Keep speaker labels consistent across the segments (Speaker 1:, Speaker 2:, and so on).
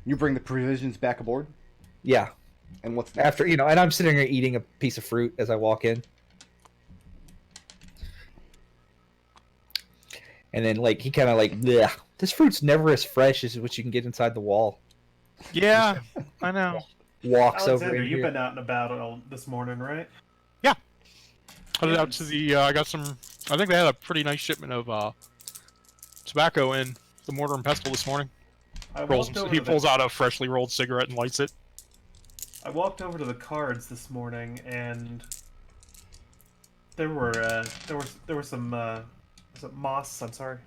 Speaker 1: You bring the provisions back aboard?
Speaker 2: Yeah.
Speaker 1: And what's next?
Speaker 2: After, and I'm sitting here eating a piece of fruit as I walk in. And then, he kind of bleh. This fruit's never as fresh as what you can get inside the wall.
Speaker 3: Yeah, I know.
Speaker 2: Walks
Speaker 4: Alexander,
Speaker 2: over in
Speaker 4: you've
Speaker 2: here.
Speaker 4: been out and about all this morning, right?
Speaker 3: Yeah. Headed out to the, I got some, I think they had a pretty nice shipment of tobacco in the mortar and pestle this morning. He pulls out a freshly rolled cigarette and lights it.
Speaker 4: I walked over to the cards this morning, and there were some moss. I'm sorry,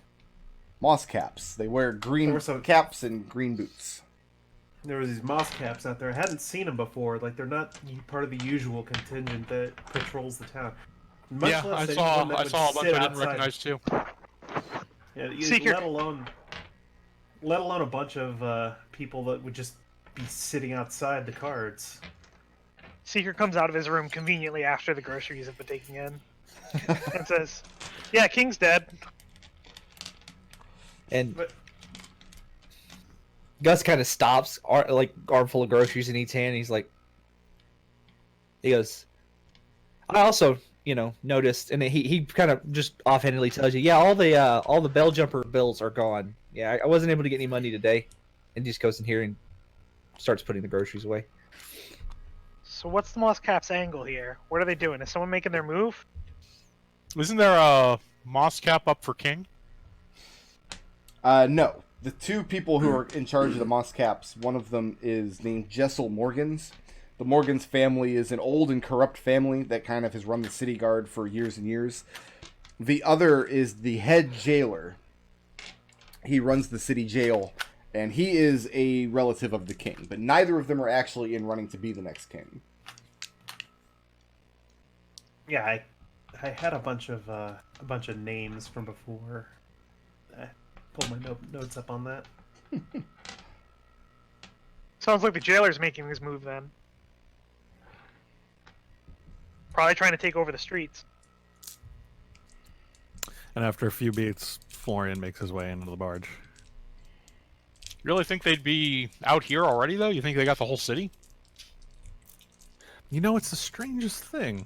Speaker 1: Moss caps. They wear green caps and green boots.
Speaker 4: there was these moss caps out there. I hadn't seen them before. Like, they're not part of the usual contingent that patrols the town. Much
Speaker 3: Yeah,
Speaker 4: less
Speaker 3: I
Speaker 4: anyone
Speaker 3: saw
Speaker 4: that
Speaker 3: a
Speaker 4: would
Speaker 3: bunch I
Speaker 4: sit
Speaker 3: didn't
Speaker 4: outside.
Speaker 3: recognize too.
Speaker 4: Yeah, let alone a bunch of people that would just be sitting outside the cards.
Speaker 5: Seeker comes out of his room conveniently after the groceries have been taken in and says, "Yeah, King's dead."
Speaker 2: And
Speaker 4: But
Speaker 2: Gus kind of stops, armful of groceries in each hand. And he goes, I also, noticed, and he kind of just offhandedly tells you, yeah, all the bell jumper bills are gone. Yeah, I wasn't able to get any money today. And just goes in here and starts putting the groceries away.
Speaker 5: So what's the Moss Cap's angle here? What are they doing? Is someone making their move?
Speaker 3: Isn't there a moss cap up for King?
Speaker 1: No. The two people who are in charge of the moss caps, one of them is named Jessel Morgans. The Morgans family is an old and corrupt family that kind of has run the city guard for years and years. The other is the head jailer. He runs the city jail, and he is a relative of the king. But neither of them are actually in running to be the next king.
Speaker 4: yeah, I had a bunch of names from before. I pulled my notes up on that.
Speaker 5: Sounds like the jailer's making his move then. Probably trying to take over the streets.
Speaker 6: And after a few beats, Florian makes his way into the barge.
Speaker 3: You really think they'd be out here already, though? You think they got the whole city?
Speaker 6: It's the strangest thing.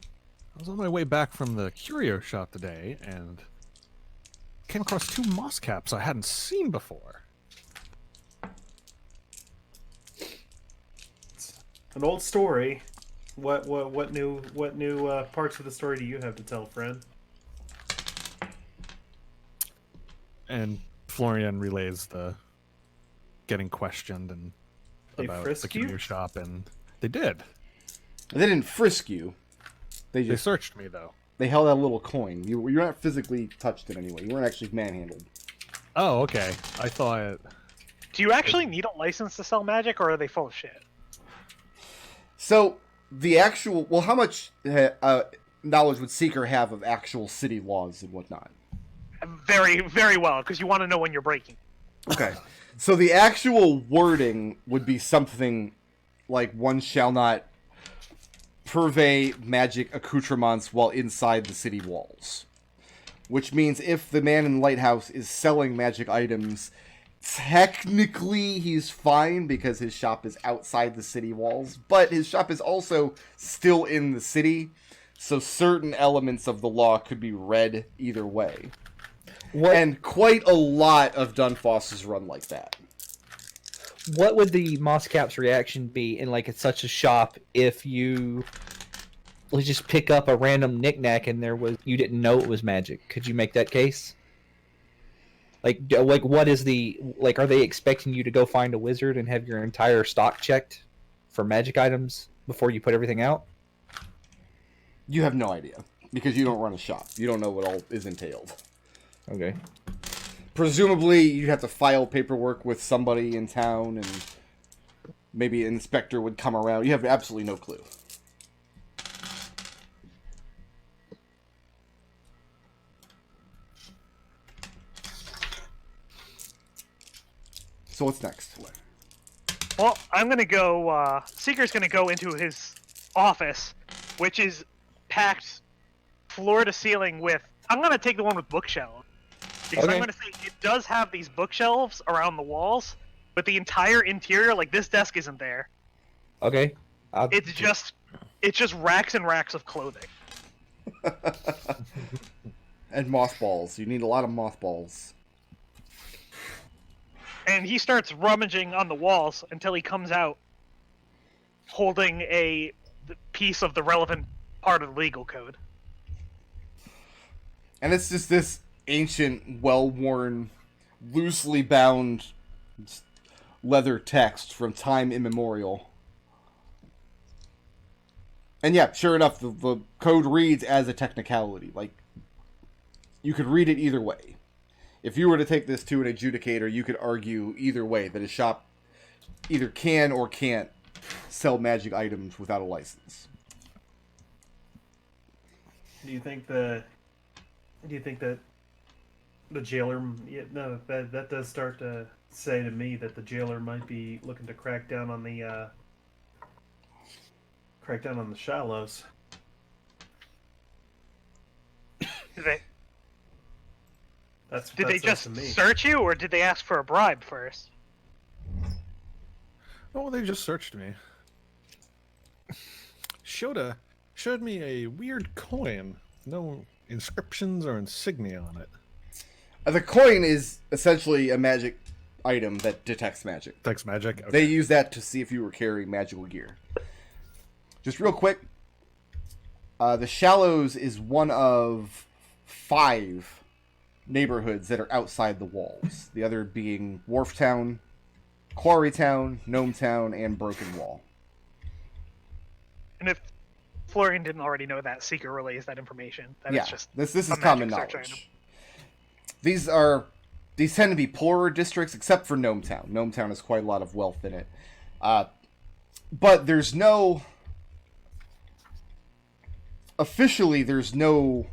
Speaker 6: I was on my way back from the curio shop today, and came across two moss caps I hadn't seen before.
Speaker 4: It's an old story. What new parts of the story do you have to tell, friend?
Speaker 6: And Florian relays the getting questioned and
Speaker 4: They
Speaker 6: about
Speaker 4: frisk
Speaker 6: the curio
Speaker 4: you?
Speaker 6: shop, and they did.
Speaker 1: They didn't frisk you. They
Speaker 6: They
Speaker 1: just
Speaker 6: searched me, though.
Speaker 1: they held out a little coin. You're not physically touched in any way. You weren't actually manhandled.
Speaker 6: Oh, okay. I thought...
Speaker 5: Do you actually need a license to sell magic, or are they full of shit?
Speaker 1: So the actual how much knowledge would Seeker have of actual city laws and whatnot?
Speaker 5: Very, very well, because you want to know when you're breaking.
Speaker 1: Okay, so the actual wording would be something like one shall not purvey magic accoutrements while inside the city walls. Which means if the man in the lighthouse is selling magic items, technically he's fine because his shop is outside the city walls, but his shop is also still in the city, so certain elements of the law could be read either way. And quite a lot of Dunfosses run like that.
Speaker 2: What would the Moss Cap's reaction be in such a shop if you just pick up a random knickknack and you didn't know it was magic? Could you make that case? What is are they expecting you to go find a wizard and have your entire stock checked for magic items before you put everything out?
Speaker 1: You have no idea because you don't run a shop. You don't know what all is entailed.
Speaker 2: Okay.
Speaker 1: Presumably, you'd have to file paperwork with somebody in town, and maybe an inspector would come around. You have absolutely no clue. So what's next?
Speaker 5: Well, I'm going to go... Seeker's going to go into his office, which is packed floor to ceiling with... I'm going to take the one with bookshelves. Because I'm going to say it does have these bookshelves around the walls, but the entire interior, like this desk isn't there.
Speaker 2: Okay.
Speaker 5: It's just racks and racks of clothing.
Speaker 1: And mothballs. You need a lot of mothballs.
Speaker 5: And he starts rummaging on the walls until he comes out holding a piece of the relevant part of the legal code.
Speaker 1: And it's just this ancient, well-worn, loosely bound leather text from time immemorial. And yeah, sure enough, the code reads as a technicality. Like, you could read it either way. If you were to take this to an adjudicator, you could argue either way, that a shop either can or can't sell magic items without a license.
Speaker 4: Do you think that the jailer? Yeah, no, that does start to say to me that the jailer might be looking to crack down on the shallows.
Speaker 5: Did they just
Speaker 4: to me.
Speaker 5: search you, or did they ask for a bribe first?
Speaker 6: Oh, they just searched me. Showed me a weird coin. No inscriptions or insignia on it.
Speaker 1: The coin is essentially a magic item that detects magic.
Speaker 6: Detects magic? Okay.
Speaker 1: They use that to see if you were carrying magical gear. Just real quick, the Shallows is one of 5 neighborhoods that are outside the walls. The other being Wharf Town, Quarry Town, Gnome Town, and Broken Wall.
Speaker 5: And if Florian didn't already know that, Seeker relays that information. That
Speaker 1: Yeah,
Speaker 5: it's just
Speaker 1: this is
Speaker 5: a
Speaker 1: common
Speaker 5: magic search item.
Speaker 1: knowledge. These tend to be poorer districts, except for Gnome Town. Gnome Town has quite a lot of wealth in it. But there's no... Officially, there's no...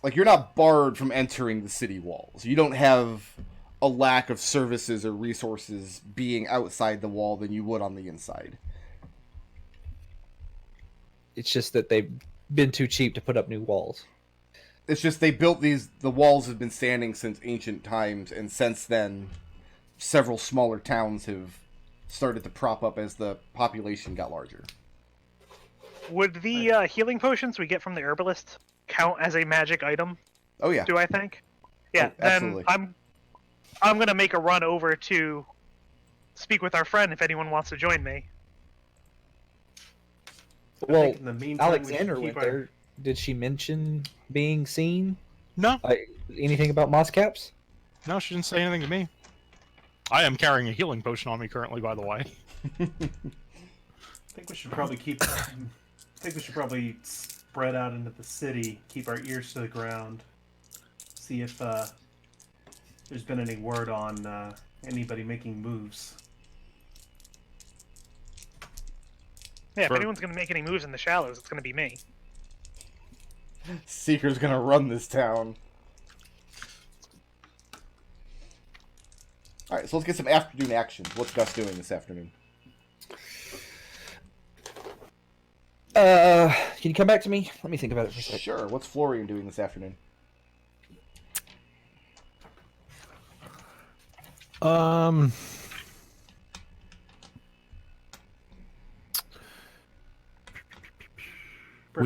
Speaker 1: Like, you're not barred from entering the city walls. You don't have a lack of services or resources being outside the wall than you would on the inside.
Speaker 2: It's just that they've been too cheap to put up new walls.
Speaker 1: It's just they built these... The walls have been standing since ancient times, and since then, several smaller towns have started to prop up as the population got larger.
Speaker 5: Would the healing potions we get from the herbalist count as a magic item?
Speaker 1: Oh, yeah.
Speaker 5: Do I think? Yeah.
Speaker 1: Oh,
Speaker 5: then
Speaker 1: absolutely.
Speaker 5: I'm gonna make a run over to speak with our friend if anyone wants to join me.
Speaker 4: I
Speaker 2: Well,
Speaker 4: think in the meantime, we should
Speaker 2: Alexander
Speaker 4: keep
Speaker 2: went
Speaker 4: our-
Speaker 2: there. Did she mention being seen?
Speaker 3: No,
Speaker 2: Anything about moss caps?
Speaker 3: no, she didn't say anything to me. I am carrying a healing potion on me currently, by the way.
Speaker 4: I think we should probably spread out into the city, keep our ears to the ground, see if there's been any word on anybody making moves.
Speaker 5: Yeah, if
Speaker 3: For-
Speaker 5: anyone's gonna make any moves in the shallows, it's gonna be me.
Speaker 1: Seeker's gonna run this town. Alright, so let's get some afternoon action. What's Gus doing this afternoon?
Speaker 2: Can you come back to me? Let me think about it for a second.
Speaker 1: Sure, what's Florian doing this afternoon?
Speaker 6: Would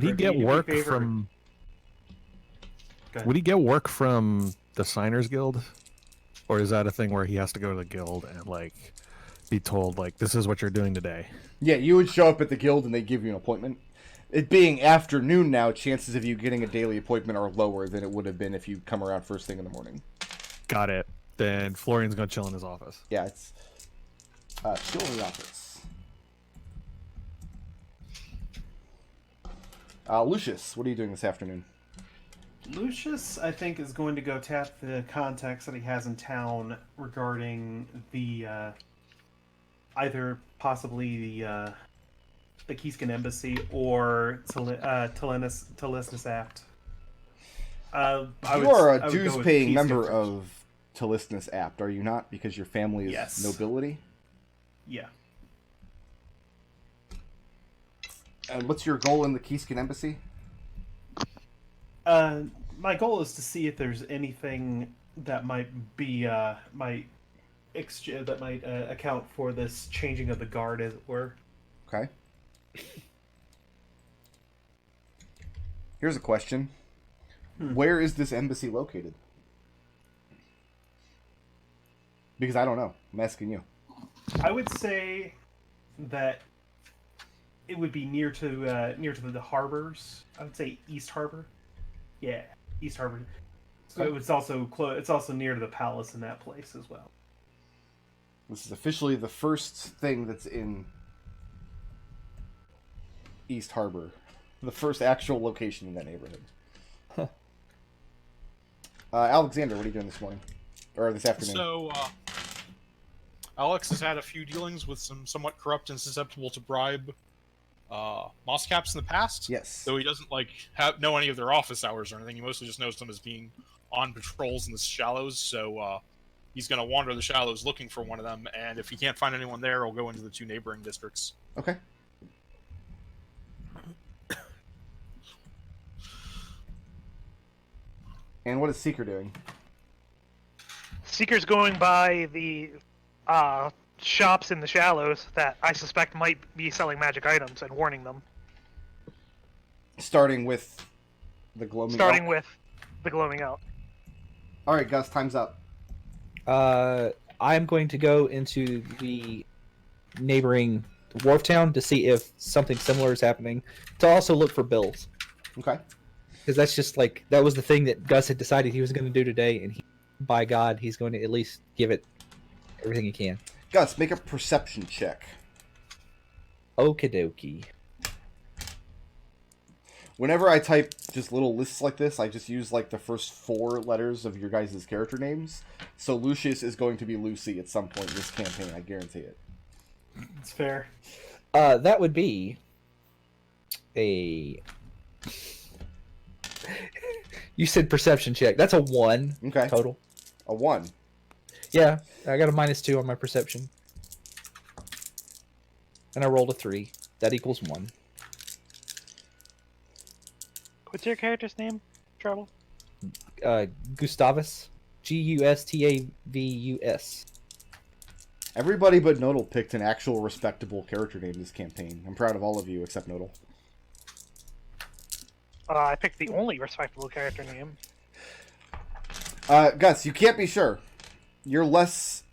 Speaker 6: he
Speaker 4: Bertha,
Speaker 6: get
Speaker 4: do me a
Speaker 6: work
Speaker 4: favor?
Speaker 6: from?
Speaker 4: Go ahead.
Speaker 6: Would he get work from the Signers Guild, or is that a thing where he has to go to the guild and like be told like this is what you're doing today?
Speaker 1: Yeah, you would show up at the guild and they give you an appointment. It being afternoon now, chances of you getting a daily appointment are lower than it would have been if you come around first thing in the morning.
Speaker 6: Got it. Then Florian's gonna chill in his office.
Speaker 1: Yeah, it's chill in the office. Lucius, what are you doing this afternoon?
Speaker 4: Lucius, I think, is going to go tap the contacts that he has in town regarding the either possibly the Keyskin Embassy or Telisnus Apt.
Speaker 1: You are a dues-paying member of Telisnus Apt, are you not? Because your family is
Speaker 4: Yes.
Speaker 1: nobility?
Speaker 4: Yeah.
Speaker 1: And what's your goal in the Keyskin Embassy?
Speaker 4: My goal is to see if there's anything that might account for this changing of the guard, as it were.
Speaker 1: Okay. Here's a question. Where is this embassy located? Because I don't know. I'm asking you.
Speaker 4: I would say that it would be near to the harbors. I would say East Harbor. Yeah, East Harbor. So it's also it's also near to the palace in that place as well.
Speaker 1: This is officially the first thing that's in East Harbor. The first actual location in that neighborhood.
Speaker 2: Huh.
Speaker 1: Alexander, what are you doing this morning? Or this afternoon?
Speaker 3: So, Alex has had a few dealings with some somewhat corrupt and susceptible to bribe moss caps in the past.
Speaker 1: Yes.
Speaker 3: Though he doesn't know any of their office hours or anything. He mostly just knows them as being on patrols in the shallows. So he's going to wander the shallows looking for one of them, and if he can't find anyone there, he'll go into the 2 neighboring districts.
Speaker 1: Okay. And what is Seeker doing?
Speaker 5: Seeker's going by the shops in the shallows that I suspect might be selling magic items and warning them.
Speaker 1: Starting with the gloaming
Speaker 5: Starting
Speaker 1: elk?
Speaker 5: with the glowing out.
Speaker 1: All right, Gus, time's up.
Speaker 2: I'm going to go into the neighboring wharf town to see if something similar is happening. To also look for bills,
Speaker 1: Okay.
Speaker 2: because that's just like that was the thing that Gus had decided he was going to do today, and by God, he's going to at least give it everything he can.
Speaker 1: Gus, make a perception check.
Speaker 2: Okie dokie.
Speaker 1: Whenever I type just little lists like this, I just use like the first 4 letters of your guys' character names. So Lucius is going to be Lucy at some point in this campaign, I guarantee it.
Speaker 4: It's fair.
Speaker 2: That would be a. You said perception check. That's a 1
Speaker 1: Okay.
Speaker 2: total.
Speaker 1: A 1.
Speaker 2: Yeah, I got a -2 on my perception. And I rolled a 3. That equals 1.
Speaker 5: What's your character's name, Treble?
Speaker 2: Gustavus. Gustavus.
Speaker 1: Everybody but Nodal picked an actual respectable character name this campaign. I'm proud of all of you except Nodal.
Speaker 5: I picked the only respectable character name.
Speaker 1: Gus, you can't be sure. You're less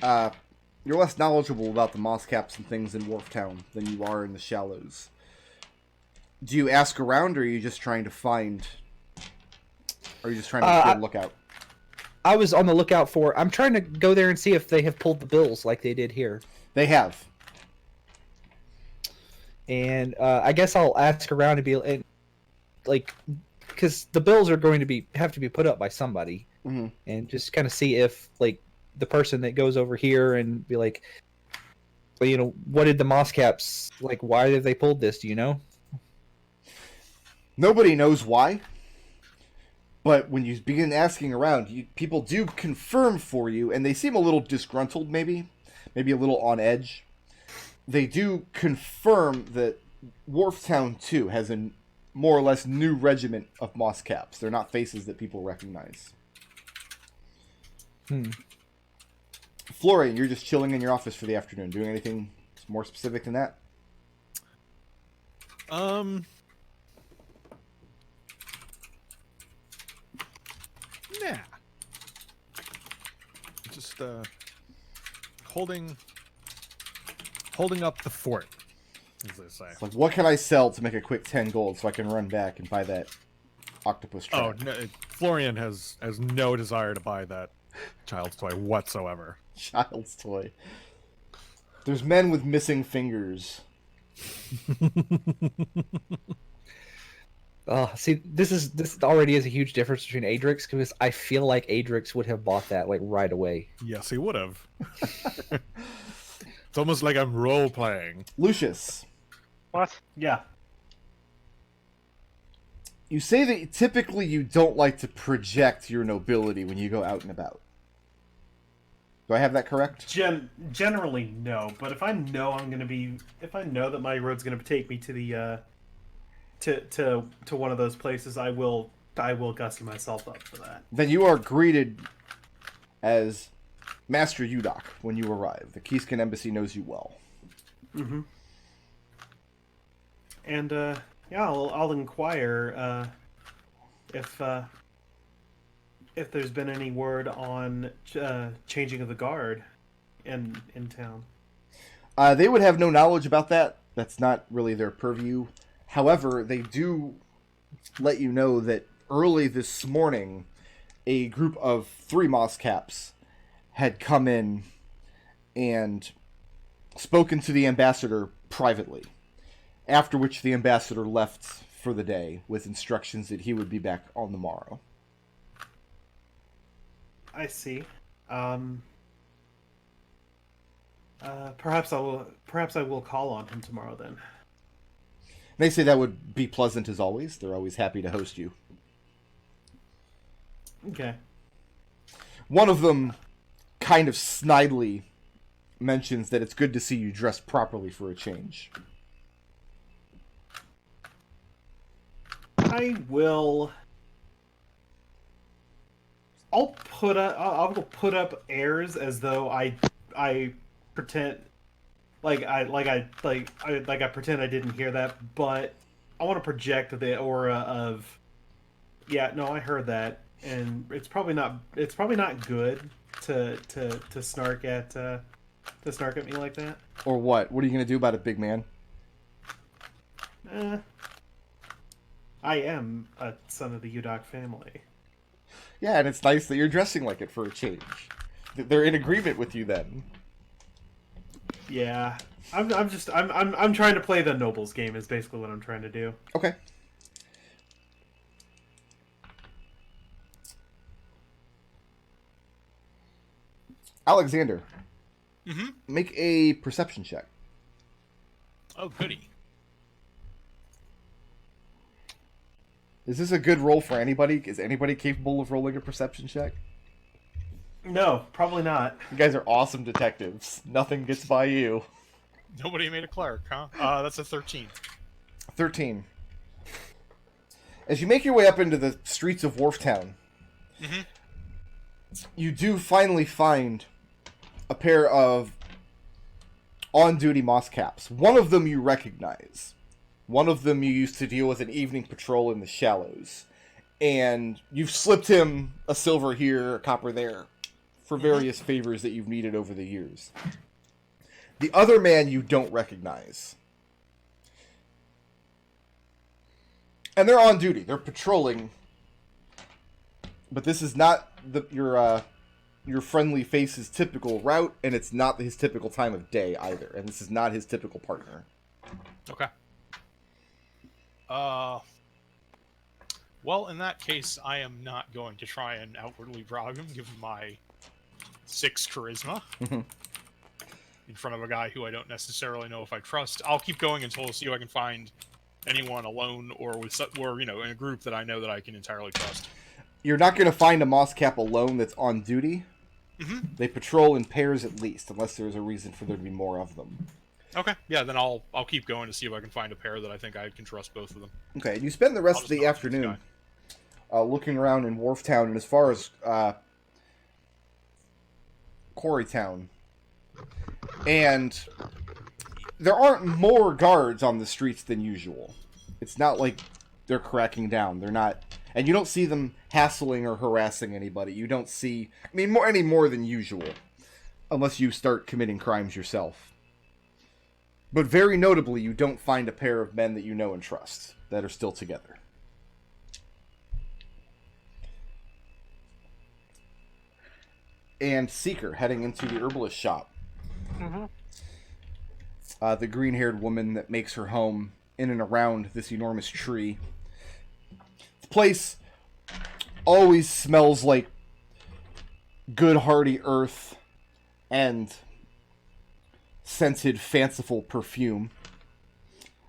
Speaker 1: knowledgeable about the moss caps and things in Wharf Town than you are in the shallows. Do you ask around, or are you just trying to find? Or are you just trying to be on the lookout?
Speaker 2: I was on the lookout for. I'm trying to go there and see if they have pulled the bills like they did here.
Speaker 1: They have.
Speaker 2: And I guess I'll ask around and be like, because the bills are going to have to be put up by somebody, and just kind of see if like the person that goes over here and be like, well, you know, what did the moss caps like? Why did they pulled this? Do you know?
Speaker 1: Nobody knows why. But when you begin asking around, people do confirm for you, and they seem a little disgruntled, maybe a little on edge. They do confirm that Wharf Town 2 has a more or less new regiment of moss caps. They're not faces that people recognize. Florian, you're just chilling in your office for the afternoon. Doing anything more specific than that?
Speaker 6: Nah. Just holding up the fort, as they say.
Speaker 1: It's like, what can I sell to make a quick 10 gold so I can run back and buy that octopus trap?
Speaker 6: Oh, no, Florian has no desire to buy that child's toy whatsoever.
Speaker 1: Child's toy. There's men with missing fingers.
Speaker 2: See, this already is a huge difference between Adrix, because I feel like Adrix would have bought that like right away.
Speaker 6: Yes, he would have. It's almost like I'm role playing.
Speaker 1: Lucius,
Speaker 5: What?
Speaker 4: Yeah.
Speaker 1: you say that typically you don't like to project your nobility when you go out and about. Do I have that correct?
Speaker 4: Generally, no. But if I know if I know that my road's gonna take me to the to one of those places, I will gussy myself up for that.
Speaker 1: Then you are greeted as Master Udok, when you arrive. The Keyskin Embassy knows you well.
Speaker 4: Mm-hmm. And, I'll inquire, if there's been any word on changing of the guard in town.
Speaker 1: They would have no knowledge about that. That's not really their purview. However, they do let you know that early this morning, a group of 3 Mosscaps had come in and spoken to the ambassador privately, after which the ambassador left for the day with instructions that he would be back on the morrow.
Speaker 4: I see. Perhaps I will call on him tomorrow then.
Speaker 1: They say that would be pleasant as always. They're always happy to host you.
Speaker 4: Okay.
Speaker 1: One of them kind of snidely mentions that it's good to see you dressed properly for a change.
Speaker 4: I will. I'll put up airs as though I pretend I pretend I didn't hear that, but I want to project the aura of, yeah, no, I heard that, and it's probably not good to snark at me like that.
Speaker 1: Or what? What are you going to do about it, big man?
Speaker 4: I am a son of the Udok family.
Speaker 1: Yeah, and it's nice that you're dressing like it for a change. They're in agreement with you then.
Speaker 4: Yeah, I'm trying to play the nobles game. Is basically what I'm trying to do.
Speaker 1: Okay. Alexander, make a perception check.
Speaker 3: Oh, goody.
Speaker 1: Is this a good roll for anybody? Is anybody capable of rolling a perception check?
Speaker 4: No, probably not.
Speaker 1: You guys are awesome detectives. Nothing gets by you.
Speaker 3: Nobody made a cleric, huh? That's a 13.
Speaker 1: 13. As you make your way up into the streets of Wharftown, you do finally find a pair of on-duty Mosscaps. One of them you recognize. One of them you used to deal with an evening patrol in the Shallows. And you've slipped him a silver here, a copper there, for various favors that you've needed over the years. The other man you don't recognize. And they're on duty. They're patrolling. But this is not your friendly face's typical route, and it's not his typical time of day either. And this is not his typical partner.
Speaker 3: Okay. Well, in that case, I am not going to try and outwardly brag him, given my 6 charisma. In front of a guy who I don't necessarily know if I trust. I'll keep going until I see if I can find anyone alone or in a group that I know that I can entirely trust.
Speaker 1: You're not going to find a Mosscap alone that's on duty. They patrol in pairs at least, unless there's a reason for there to be more of them.
Speaker 3: Okay, yeah, then I'll keep going to see if I can find a pair that I think I can trust both of them.
Speaker 1: Okay, and you spend the rest of the afternoon looking around in Wharftown, and as far as Quarrytown. And there aren't more guards on the streets than usual. It's not like they're cracking down. They're not... And you don't see them hassling or harassing anybody. You don't see... any more than usual. Unless you start committing crimes yourself. But very notably, you don't find a pair of men that you know and trust that are still together. And Seeker, heading into the herbalist shop. The green-haired woman that makes her home in and around this enormous tree. The place always smells like good, hearty earth and scented, fanciful perfume.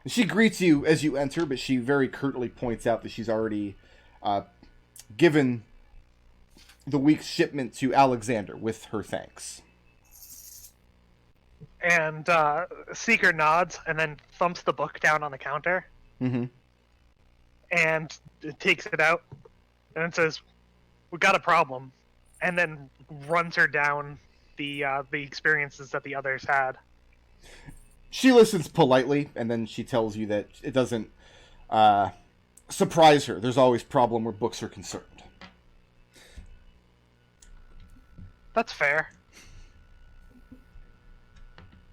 Speaker 1: She greets you as you enter, but she very curtly points out that she's already given the week's shipment to Alexander with her thanks.
Speaker 5: And Seeker nods and then thumps the book down on the counter. And takes it out and then says, "We got a problem," and then runs her down the experiences that the others had.
Speaker 1: She listens politely, and then she tells you that it doesn't surprise her. There's always problem where books are concerned.
Speaker 5: That's fair.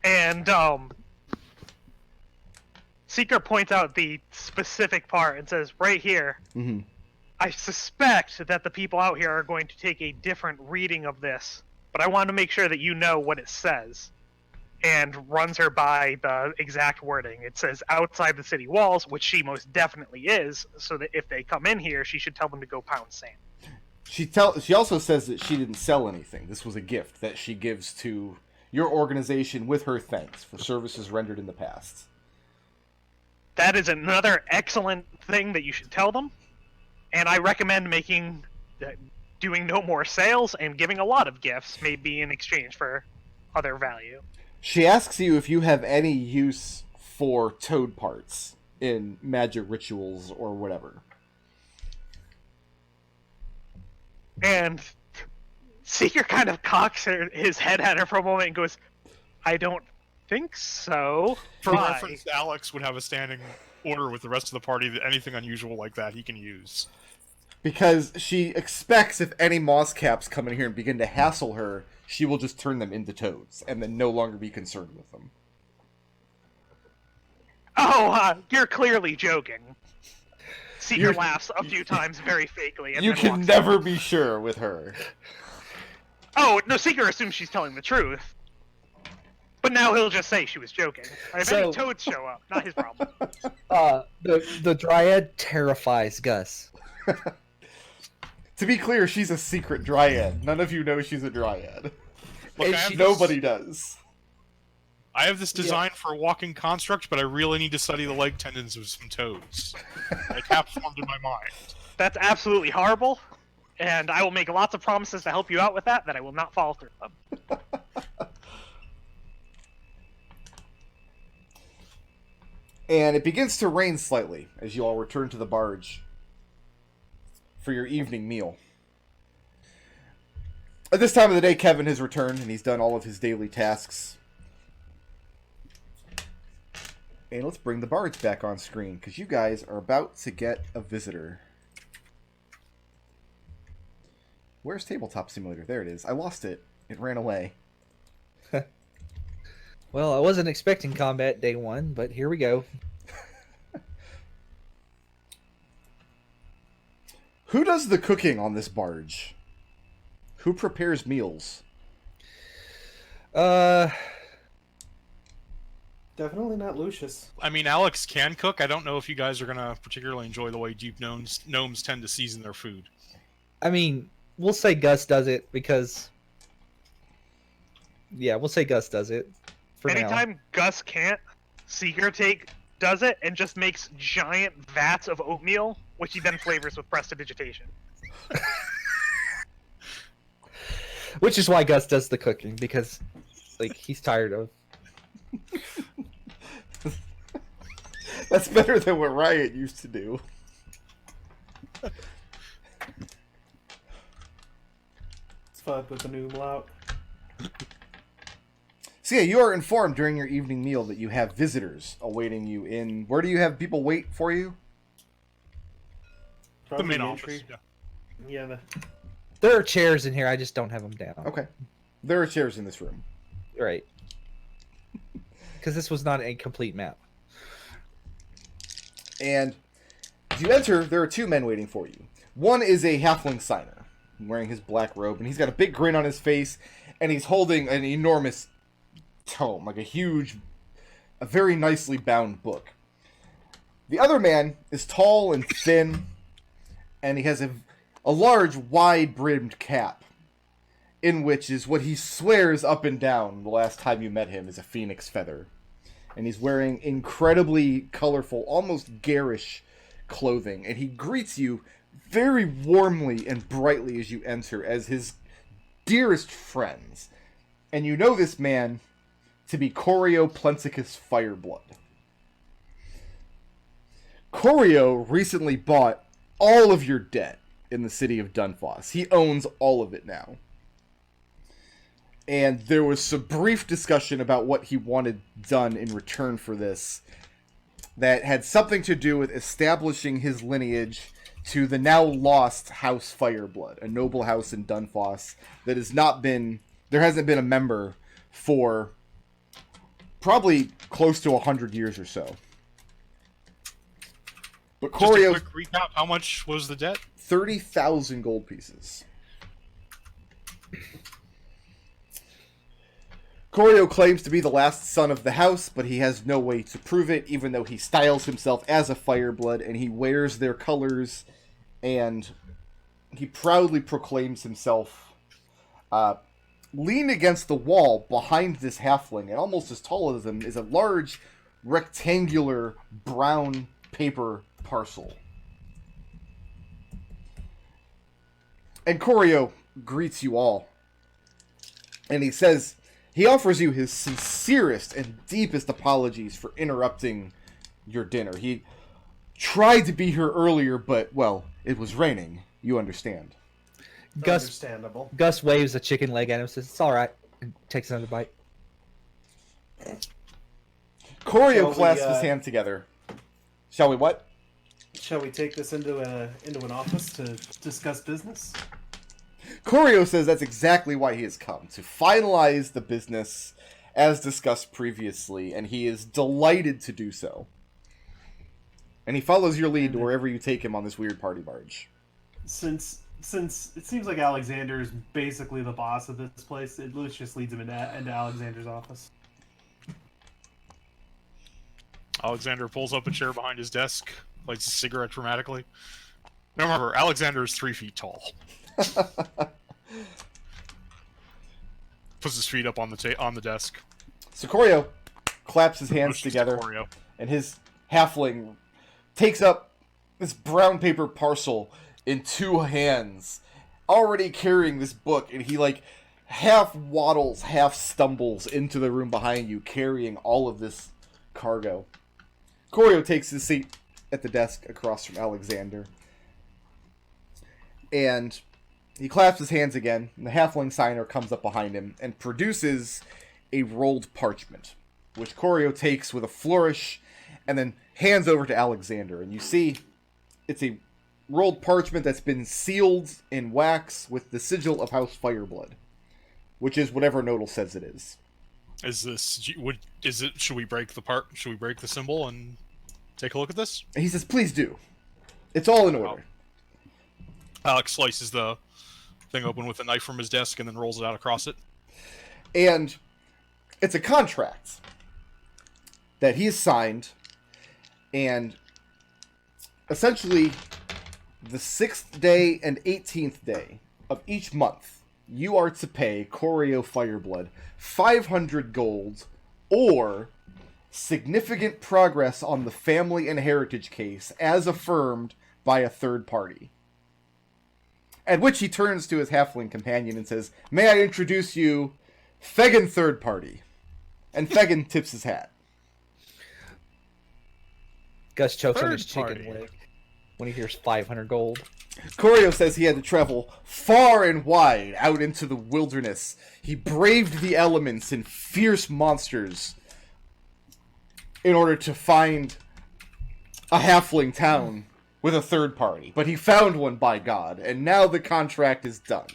Speaker 5: And Seeker points out the specific part and says, right here,
Speaker 1: Mm-hmm.
Speaker 5: I suspect that the people out here are going to take a different reading of this, but I want to make sure that you know what it says. And runs her by the exact wording. It says outside the city walls, which she most definitely is, so that if they come in here, she should tell them to go pound sand.
Speaker 1: She also says that she didn't sell anything. This was a gift that she gives to your organization with her thanks for services rendered in the past.
Speaker 5: That is another excellent thing that you should tell them, and I recommend doing no more sales and giving a lot of gifts, maybe in exchange for other value.
Speaker 1: She asks you if you have any use for toad parts in magic rituals or whatever.
Speaker 5: And Seeker kind of cocks his head at her for a moment and goes, I don't think so.
Speaker 3: For
Speaker 5: Why?
Speaker 3: reference, Alex would have a standing order with the rest of the party that anything unusual like that he can use.
Speaker 1: Because she expects if any moss caps come in here and begin to hassle her, she will just turn them into toads and then no longer be concerned with them.
Speaker 5: Oh, you're clearly joking. Seeker laughs a few times very fakely. And
Speaker 1: You
Speaker 5: then
Speaker 1: can
Speaker 5: walks
Speaker 1: never
Speaker 5: out.
Speaker 1: be sure with her.
Speaker 5: Oh, no, Seeker assumes she's telling the truth. But now he'll just say she was joking. If any toads show up, not his problem.
Speaker 2: The Dryad terrifies Gus.
Speaker 1: To be clear, she's a secret dryad. None of you know she's a dryad.
Speaker 3: Look,
Speaker 1: Nobody does.
Speaker 3: I have this design for a walking construct, but I really need to study the leg tendons of some toads. I have formed in my mind.
Speaker 5: That's absolutely horrible, and I will make lots of promises to help you out with that I will not follow through them.
Speaker 1: And it begins to rain slightly as you all return to the barge for your evening meal. At this time of the day, Kevin has returned, and he's done all of his daily tasks. And let's bring the barge back on screen, because you guys are about to get a visitor. Where's Tabletop Simulator? There it is. I lost it. It ran away.
Speaker 2: Well, I wasn't expecting combat day one, but here we go.
Speaker 1: Who does the cooking on this barge? Who prepares meals?
Speaker 4: Definitely not Lucius.
Speaker 3: I mean, Alex can cook. I don't know if you guys are going to particularly enjoy the way deep gnomes tend to season their food.
Speaker 2: I mean, we'll say Gus does it because... Yeah, we'll say Gus does it. For
Speaker 5: Anytime
Speaker 2: now.
Speaker 5: Gus can't, Seeker does it and just makes giant vats of oatmeal, which he then flavors with prestidigitation.
Speaker 2: Which is why Gus does the cooking, because he's tired of...
Speaker 1: That's better than what Riot used to do.
Speaker 4: It's fuck with the noodle out.
Speaker 1: So yeah, you are informed during your evening meal that you have visitors awaiting you in... Where do you have people wait for you?
Speaker 3: The main office, yeah.
Speaker 4: Yeah,
Speaker 2: There are chairs in here, I just don't have them down.
Speaker 1: Okay. There are chairs in this room.
Speaker 2: Right. Because this was not a complete map.
Speaker 1: And as you enter, there are two men waiting for you. One is a halfling signer, wearing his black robe, and he's got a big grin on his face, and he's holding an enormous tome, like a very nicely bound book. The other man is tall and thin, and he has a large, wide-brimmed cap, in which is what he swears up and down the last time you met him is a phoenix feather. And he's wearing incredibly colorful, almost garish clothing, and he greets you very warmly and brightly as you enter as his dearest friends. And you know this man to be Corio Plensicus Fireblood. Corio recently bought all of your debt in the city of Dunfoss. He owns all of it now. and there was some brief discussion about what he wanted done in return for this that had something to do with establishing his lineage to the now lost House Fireblood, a noble house in Dunfoss that has not been, there hasn't been a member for probably close to 100 years or so. But Corio,
Speaker 3: just a quick recap, how much was the debt?
Speaker 1: 30,000 gold pieces. Corio claims to be the last son of the house, but he has no way to prove it, even though he styles himself as a Fireblood, and he wears their colors, and he proudly proclaims himself. Leaned against the wall behind this halfling, and almost as tall as him, is a large, rectangular, brown paper parcel. And Corio greets you all, and he says, he offers you his sincerest and deepest apologies for interrupting your dinner. He tried to be here earlier, but, well, it was raining. You understand.
Speaker 4: Understandable.
Speaker 2: Gus waves a chicken leg at him and says, it's alright, and takes another bite.
Speaker 1: Corio clasps his hand together. Shall we what?
Speaker 4: Shall we take this into an office to discuss business?
Speaker 1: Corio says that's exactly why he has come, to finalize the business as discussed previously, and he is delighted to do so. And he follows your lead to wherever you take him on this weird party barge.
Speaker 4: Since it seems like Alexander is basically the boss of this place, Lucius leads him into Alexander's office.
Speaker 3: Alexander pulls up a chair behind his desk, lights a cigarette dramatically. Now remember, Alexander is 3 feet tall. Puts his feet up on the desk.
Speaker 1: So Corio claps his hands together, and his halfling takes up this brown paper parcel in 2 hands, already carrying this book, and he half waddles, half stumbles into the room behind you, carrying all of this cargo. Corio takes his seat at the desk across from Alexander, and he claps his hands again, and the halfling signer comes up behind him and produces a rolled parchment, which Corio takes with a flourish and then hands over to Alexander. And you see it's a rolled parchment that's been sealed in wax with the sigil of House Fireblood, which is whatever Nodal says it is.
Speaker 3: Should we break the symbol and take a look at this?
Speaker 1: And he says, please do. It's all in order.
Speaker 3: Alex slices the thing open with a knife from his desk and then rolls it out across it.
Speaker 1: And it's a contract that he's signed, and essentially the 6th day and 18th day of each month, you are to pay Corio Fireblood 500 gold or significant progress on the family and heritage case as affirmed by a third party. At which he turns to his halfling companion and says, may I introduce you, Fegan Third Party. And Fegan tips his hat.
Speaker 2: Gus chokes on
Speaker 6: Third
Speaker 2: his chicken
Speaker 6: party.
Speaker 2: leg when he hears 500 gold.
Speaker 1: Corio says he had to travel far and wide out into the wilderness. He braved the elements and fierce monsters in order to find a halfling town with a third party. But he found one, by God, and now the contract is done.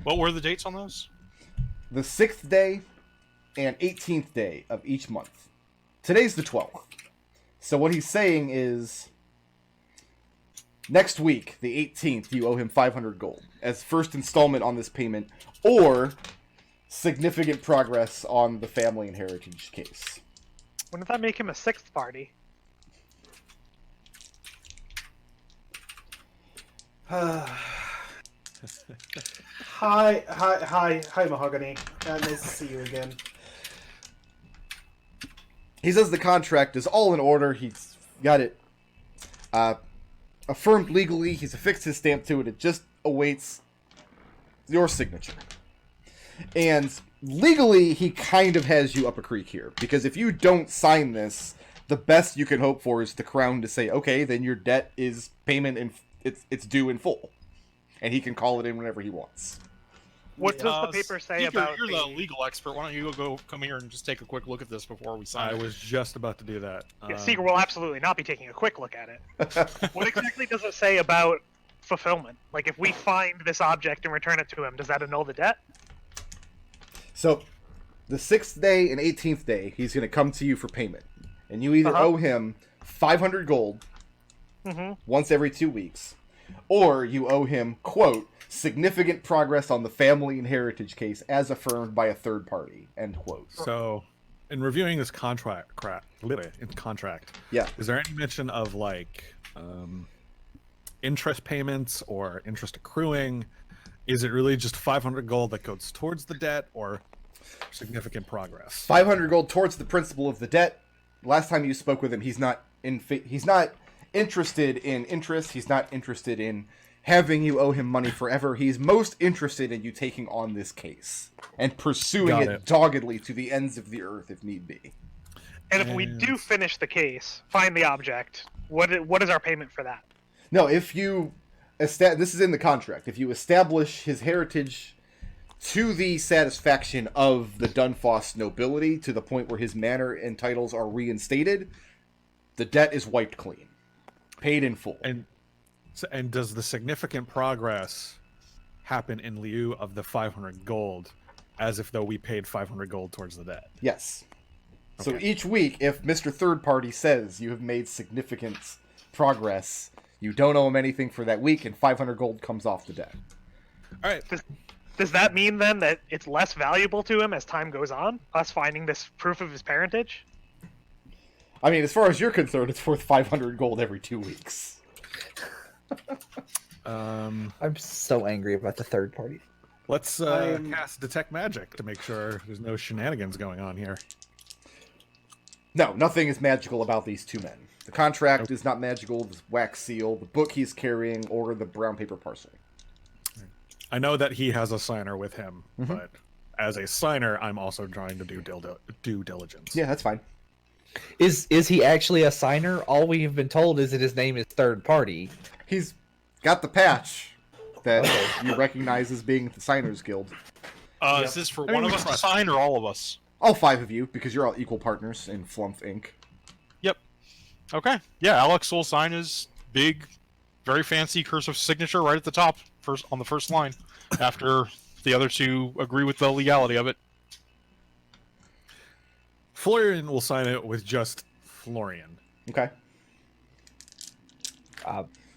Speaker 3: What were the dates on those?
Speaker 1: The 6th day and 18th day of each month. Today's the 12th. So what he's saying is, next week, the 18th, you owe him 500 gold as first installment on this payment, or significant progress on the family and heritage case.
Speaker 5: Wouldn't that make him a 6th party?
Speaker 4: Hi, Mahogany. Nice to see you again.
Speaker 1: He says the contract is all in order. He's got it affirmed legally. He's affixed his stamp to it. It just awaits your signature. And legally, he kind of has you up a creek here. Because if you don't sign this, the best you can hope for is the crown to say, okay, then your debt is payment and it's due in full. And he can call it in whenever he wants.
Speaker 5: What does the paper say
Speaker 3: Seeker,
Speaker 5: about
Speaker 3: You're the legal expert. Why don't you come here and just take a quick look at this before we sign
Speaker 6: I
Speaker 3: it?
Speaker 6: was just about to do that.
Speaker 5: Yeah, Seeker will absolutely not be taking a quick look at it. What exactly does it say about fulfillment? Like, if we find this object and return it to him, does that annul the debt?
Speaker 1: So, the 6th day and 18th day, he's going to come to you for payment. And you either owe him 500 gold once every 2 weeks, or you owe him, quote, significant progress on the family and heritage case as affirmed by a third party, end quote.
Speaker 6: So, in reviewing this contract,
Speaker 1: Yeah.
Speaker 6: is there any mention of like interest payments or interest accruing? Is it really just 500 gold that goes towards the debt, or significant progress?
Speaker 1: 500 gold towards the principal of the debt. Last time you spoke with him, he's not interested in interest. He's not interested in having you owe him money forever. He's most interested in you taking on this case and pursuing it doggedly to the ends of the earth if need be.
Speaker 5: And if we do finish the case, find the object, what is our payment for that?
Speaker 1: No, if you... this is in the contract. If you establish his heritage to the satisfaction of the Dunfoss nobility, to the point where his manor and titles are reinstated, the debt is wiped clean. Paid in full.
Speaker 6: And does the significant progress happen in lieu of the 500 gold, as if though we paid 500 gold towards the debt?
Speaker 1: Yes. So
Speaker 6: Okay.
Speaker 1: each week, if Mr. Third Party says you have made significant progress, you don't owe him anything for that week, and 500 gold comes off the debt.
Speaker 6: All right.
Speaker 5: Does that mean then that it's less valuable to him as time goes on, us finding this proof of his parentage?
Speaker 1: I mean, as far as you're concerned, it's worth 500 gold every 2 weeks.
Speaker 2: I'm so angry about the third party.
Speaker 6: Let's cast Detect Magic to make sure there's no shenanigans going on here.
Speaker 1: No, nothing is magical about these two men. The contract is not magical, the wax seal, the book he's carrying, or the brown paper parcel.
Speaker 6: I know that he has a signer with him, but as a signer, I'm also trying to do due diligence.
Speaker 1: Yeah, that's fine.
Speaker 2: Is he actually a signer? All we have been told is that his name is third party.
Speaker 1: He's got the patch that you recognize as being the Signers Guild.
Speaker 3: Is this for one of us to sign or all of us?
Speaker 1: All 5 of you, because you're all equal partners in Flumph Inc.
Speaker 3: Yep. Okay. Yeah, Alex will sign his big, very fancy cursive signature right at the top, on the first line, after the other two agree with the legality of it.
Speaker 6: Florian will sign it with just Florian.
Speaker 1: Okay.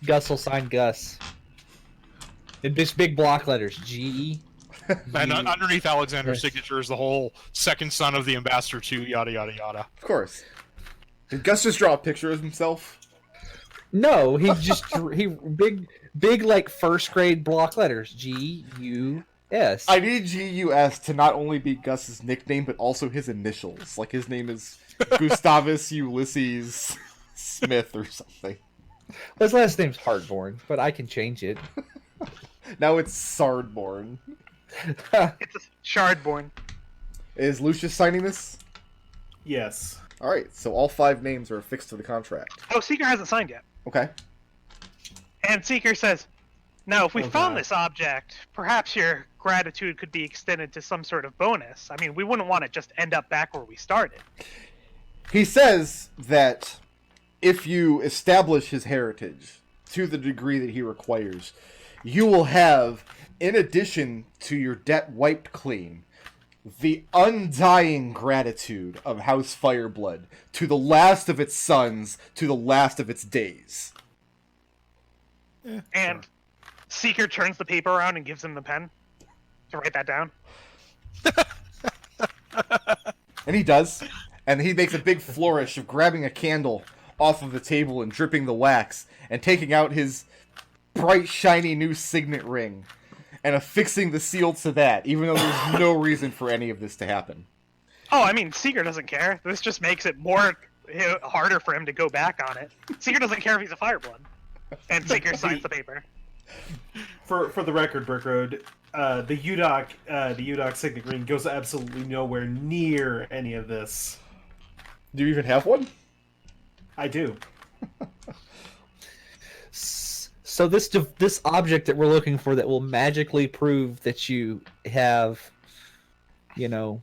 Speaker 2: Gus will sign Gus. In this big block letters, G.
Speaker 3: And underneath Alexander's signature is the whole second son of the ambassador to yada yada yada.
Speaker 1: Of course. Did Gus just draw a picture of himself?
Speaker 2: No, he just big like first grade block letters, G-U-S.
Speaker 1: I need G-U-S to not only be Gus's nickname, but also his initials. Like his name is Gustavus Ulysses Smith or something.
Speaker 2: His last name's Hardborn, but I can change it.
Speaker 1: Now it's Sardborn.
Speaker 5: It's a Shardborn.
Speaker 1: Is Lucius signing this?
Speaker 4: Yes.
Speaker 1: Alright, so all 5 names are affixed to the contract.
Speaker 5: Oh, Seeker hasn't signed yet.
Speaker 1: Okay.
Speaker 5: And Seeker says, now, if we
Speaker 4: Oh,
Speaker 5: found
Speaker 4: God.
Speaker 5: this object, perhaps your gratitude could be extended to some sort of bonus. I mean, we wouldn't want to just end up back where we started.
Speaker 1: He says that if you establish his heritage to the degree that he requires, you will have, in addition to your debt wiped clean, the undying gratitude of House Fireblood to the last of its sons, to the last of its days.
Speaker 5: And Seeker turns the paper around and gives him the pen to write that down.
Speaker 1: And he does. And he makes a big flourish of grabbing a candle off of the table and dripping the wax and taking out his bright, shiny new signet ring and affixing the seal to that, even though there's no reason for any of this to happen.
Speaker 5: Oh, I mean, Seeker doesn't care. This just makes it more harder for him to go back on it. Seeker doesn't care if he's a Fireblood. And Seeker signs the paper.
Speaker 4: For the record, Brick Road, the UDOC signet ring goes absolutely nowhere near any of this.
Speaker 1: Do you even have one?
Speaker 4: I do.
Speaker 2: So So this object that we're looking for that will magically prove that you have,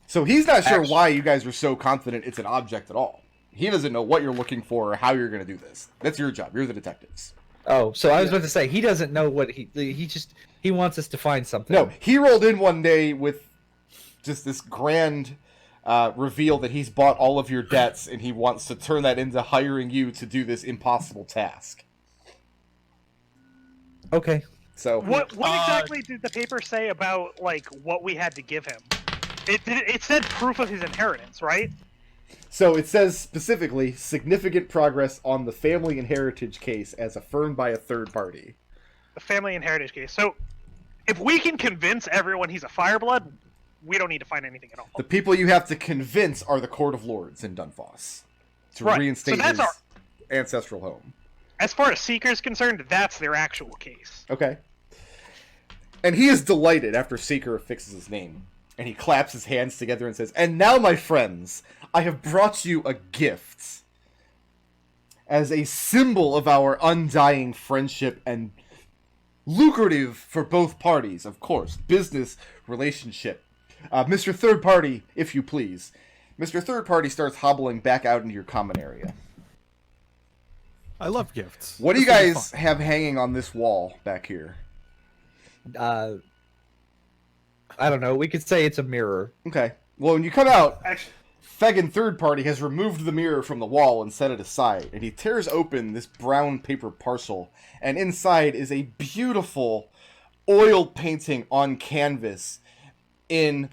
Speaker 1: So he's not sure
Speaker 2: Actu-
Speaker 1: why you guys are so confident it's an object at all. He doesn't know what you're looking for or how you're going to do this. That's your job. You're the detectives.
Speaker 2: Oh, so I was about to say he doesn't know what he wants us to find something.
Speaker 1: No, he rolled in one day with just this grand reveal that he's bought all of your debts, and he wants to turn that into hiring you to do this impossible task.
Speaker 2: Okay.
Speaker 1: So
Speaker 5: What exactly did the paper say about like what we had to give him? It said proof of his inheritance, right?
Speaker 1: So it says specifically significant progress on the family and heritage case as affirmed by a third party.
Speaker 5: The family and heritage case. So if we can convince everyone he's a Fireblood, we don't need to find anything at all.
Speaker 1: The people you have to convince are the Court of Lords in Dunfoss to
Speaker 5: Right.
Speaker 1: reinstate
Speaker 5: So that's
Speaker 1: his ancestral home.
Speaker 5: As far as Seeker's concerned, that's their actual case.
Speaker 1: Okay. And he is delighted after Seeker affixes his name. And he claps his hands together and says, "And now, my friends, I have brought you a gift. As a symbol of our undying friendship and lucrative for both parties, of course, business relationship. Mr. Third Party, if you please." Mr. Third Party starts hobbling back out into your common area.
Speaker 6: I love gifts.
Speaker 1: What do you
Speaker 6: This will be
Speaker 1: guys
Speaker 6: fun.
Speaker 1: have hanging on this wall back here?
Speaker 2: I don't know. We could say it's a mirror.
Speaker 1: Okay. Well, when you come out,
Speaker 4: Actually,
Speaker 1: Fegan Third Party has removed the mirror from the wall and set it aside, and he tears open this brown paper parcel, and inside is a beautiful oil painting on canvas in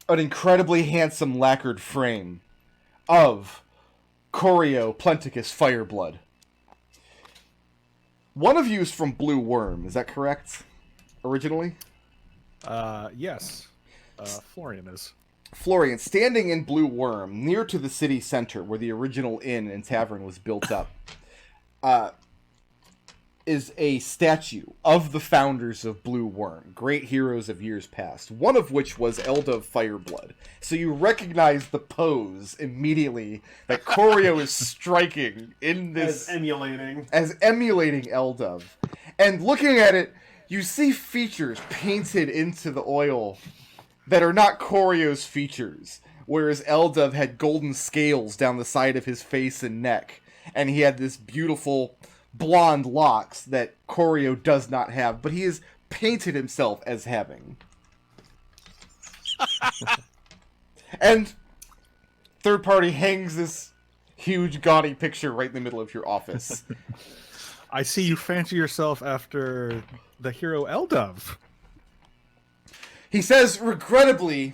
Speaker 1: an incredibly handsome lacquered frame of Corio Plenticus Fireblood. One of you is from Blue Worm, is that correct? Originally?
Speaker 6: Yes. Florian is.
Speaker 1: Florian, standing in Blue Worm, near to the city center where the original inn and tavern was built up, is a statue of the founders of Blue Worm, great heroes of years past, one of which was Elda Fireblood. So you recognize the pose immediately that Corio is striking in this...
Speaker 4: as emulating.
Speaker 1: as emulating Eldav. And looking at it, you see features painted into the oil that are not Corio's features, whereas Eldav had golden scales down the side of his face and neck, and he had this beautiful blonde locks that Corio does not have, but he has painted himself as having. And Third Party hangs this huge gaudy picture right in the middle of your office.
Speaker 6: I see you fancy yourself after the hero Eldov.
Speaker 1: He says, regrettably,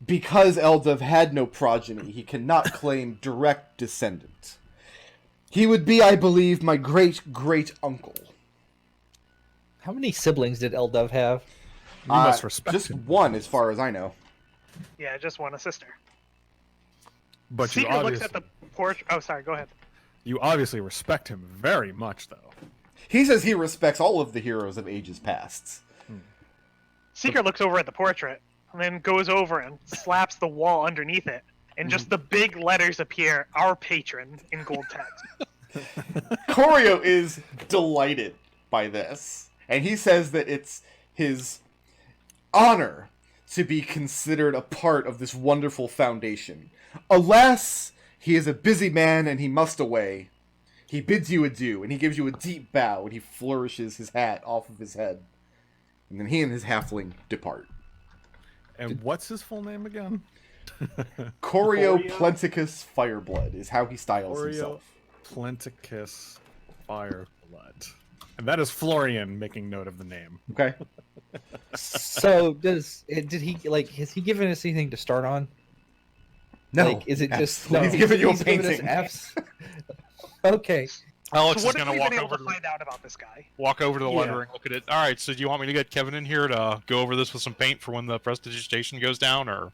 Speaker 1: because Eldav had no progeny, he cannot claim direct descendant. He would be, I believe, my great-great-uncle.
Speaker 2: How many siblings did Eldov have?
Speaker 6: You must respect
Speaker 1: just
Speaker 6: him.
Speaker 1: one, as far as I know.
Speaker 5: Yeah, I just want a sister.
Speaker 6: But you
Speaker 5: Seeker looks
Speaker 6: obviously,
Speaker 5: at the portrait. Oh, sorry. Go ahead.
Speaker 6: you obviously respect him very much, though.
Speaker 1: He says he respects all of the heroes of ages past.
Speaker 5: Seeker looks over at the portrait and then goes over and slaps the wall underneath it, and just the big letters appear: "Our patron" in gold text.
Speaker 1: Corio is delighted by this, and he says that it's his honor to be considered a part of this wonderful foundation. Alas, he is a busy man and he must away. He bids you adieu, and he gives you a deep bow, and he flourishes his hat off of his head. And then he and his halfling depart.
Speaker 6: And what's his full name again?
Speaker 1: Corio
Speaker 4: Corio?
Speaker 1: Plenticus Fireblood is how he styles
Speaker 6: Corio
Speaker 1: himself.
Speaker 6: Plenticus Fireblood. And that is Florian making note of the name.
Speaker 1: Okay?
Speaker 2: So did he has he given us anything to start on?
Speaker 1: No.
Speaker 2: Like, is it just
Speaker 1: He's giving you a
Speaker 2: he's giving us
Speaker 1: painting.
Speaker 2: Fs? Okay.
Speaker 3: Alex
Speaker 5: So what
Speaker 3: is
Speaker 5: have
Speaker 3: gonna
Speaker 5: we
Speaker 3: walk
Speaker 5: been able
Speaker 3: over
Speaker 5: to
Speaker 3: to
Speaker 5: find out about this guy?
Speaker 3: walk over to the
Speaker 4: Yeah.
Speaker 3: lettering, look at it. All right, so do you want me to get Kevin in here to go over this with some paint for when the prestidigitation goes down, or